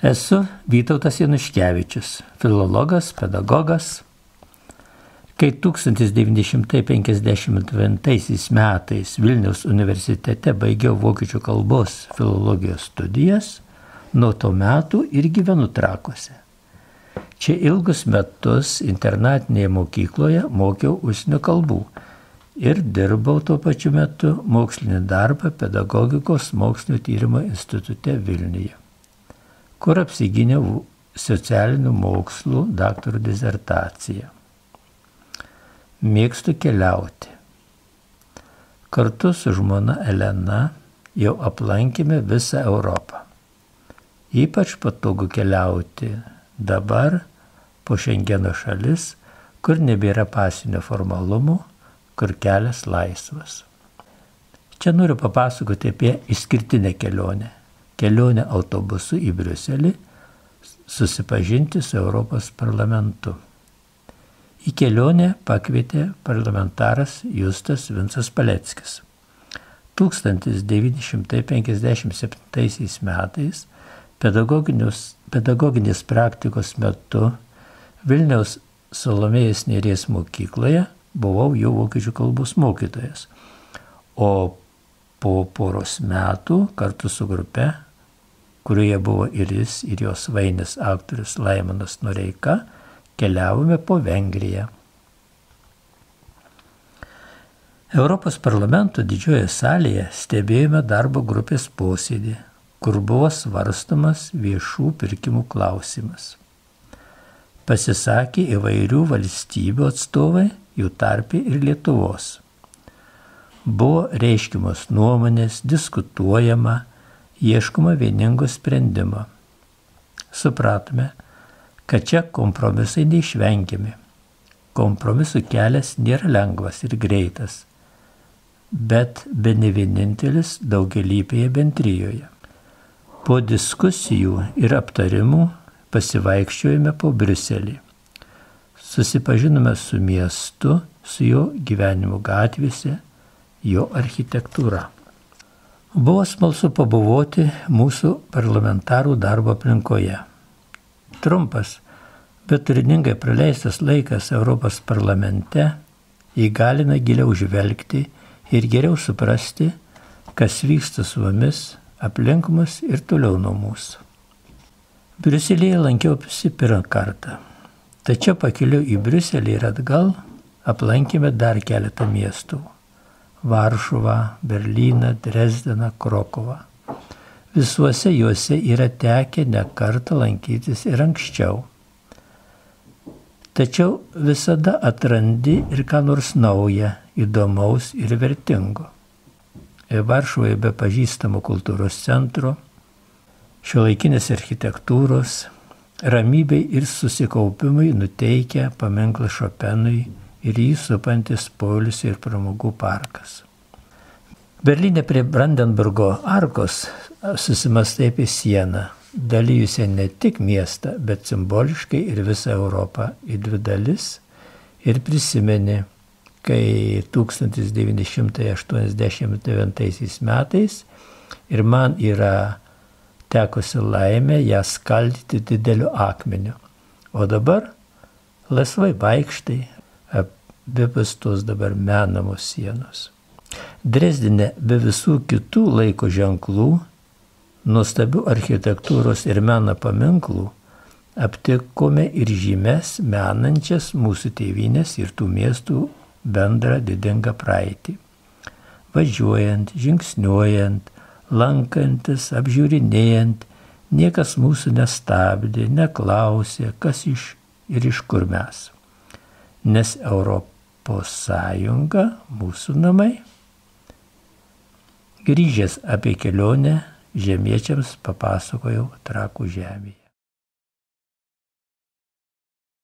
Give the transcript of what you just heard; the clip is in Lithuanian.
Esu Vytautas Januškevičius, filologas, pedagogas. Kai 1959 metais Vilniaus universitete baigiau vokiečių kalbos filologijos studijas, nuo to metų ir gyvenu Trakuose. Čia ilgus metus internatinėje mokykloje mokiau užsienio kalbų ir dirbau tuo pačiu metu mokslinį darbą Pedagogikos mokslinio tyrimo institute Vilniuje, kur apsigyniau socialinių mokslų daktaro disertaciją. Mėgstu keliauti. Kartu su žmona Elena jau aplankėme visą Europą. Ypač patogu keliauti dabar po Šengeno šalis, kur nebėra pasinio formalumų, kur kelias laisvas. Čia noriu papasakoti apie išskirtinę kelionę. Kelionę autobusu į Briuselį, susipažinti su Europos parlamentu. Į kelionę pakvietė parlamentaras Justas Vincas Paleckis. 1957 metais pedagoginės praktikos metu Vilniaus Salomėjos Nėries mokykloje buvau jau vokiečių kalbos mokytojas, o po poros metų kartu su grupe, kurioje buvo ir jis, ir jo svainis aktorius Laimonas Noreika, keliavome po Vengriją. Europos parlamento didžiojoje salėje stebėjome darbo grupės posėdį, kur buvo svarstomas viešų pirkimų klausimas. Pasisakė įvairių valstybių atstovai, jų tarpe ir Lietuvos. Buvo reiškiamos nuomonės, diskutuojama, ieškoma vieningo sprendimo. Supratome, kad čia kompromisai neišvengiami. Kompromisų kelias nėra lengvas ir greitas, bet bene vienintelis daugialypėje bendrijoje. Po diskusijų ir aptarimų pasivaikščiojome po Briuselį. Susipažinome su miestu, su jo gyvenimu gatvėse, jo architektūra. Buvo smalsu pabuvoti mūsų parlamentarų darbo aplinkoje. Trumpas, bet turiningai praleistas laikas Europos parlamente įgalina giliau žvelgti ir geriau suprasti, kas vyksta su mumis, aplink mus ir toliau nuo mūsų. Briuselyje lankiausi pirmą kartą, tačiau pakeliu į Briuselį ir atgal aplankėme dar keletą miestų – Varšuvą, Berlyną, Dresdeną, Krokuvą. Visuose juose yra tekę ne kartą lankytis ir anksčiau. Tačiau visada atrandi ir ką nors naują, įdomaus ir vertingo. Varšuvoje be pažįstamo kultūros centro, šiuolaikinės architektūros, ramybei ir susikaupimui nuteikia paminklas Šopenui ir jį supantis poilsio ir pramogų parkas. Berlyne prie Brandenburgo arkos susimastai apie sieną, dalijusią ne tik miestą, bet simboliškai ir visą Europą į dvi dalis ir prisimeni, kai 1989 metais ir man yra tekusi laimė ją skaldyti dideliu akmeniu, o dabar laisvai vaikštai abipus tos dabar menamos sienos. Dresdene be visų kitų laiko ženklų, nuostabių architektūros ir meno paminklų aptikome ir žymes menančias mūsų tėvynės ir tų miestų bendrą didingą praeitį. Važiuojant, žingsniuojant, lankantis, apžiūrinėjant, niekas mūsų nestabdė, neklausė, kas iš kur mes. Nes Europos Sąjunga mūsų namai. Grįžęs apie kelionę žemiečiams papasakojau Trakų žemėje.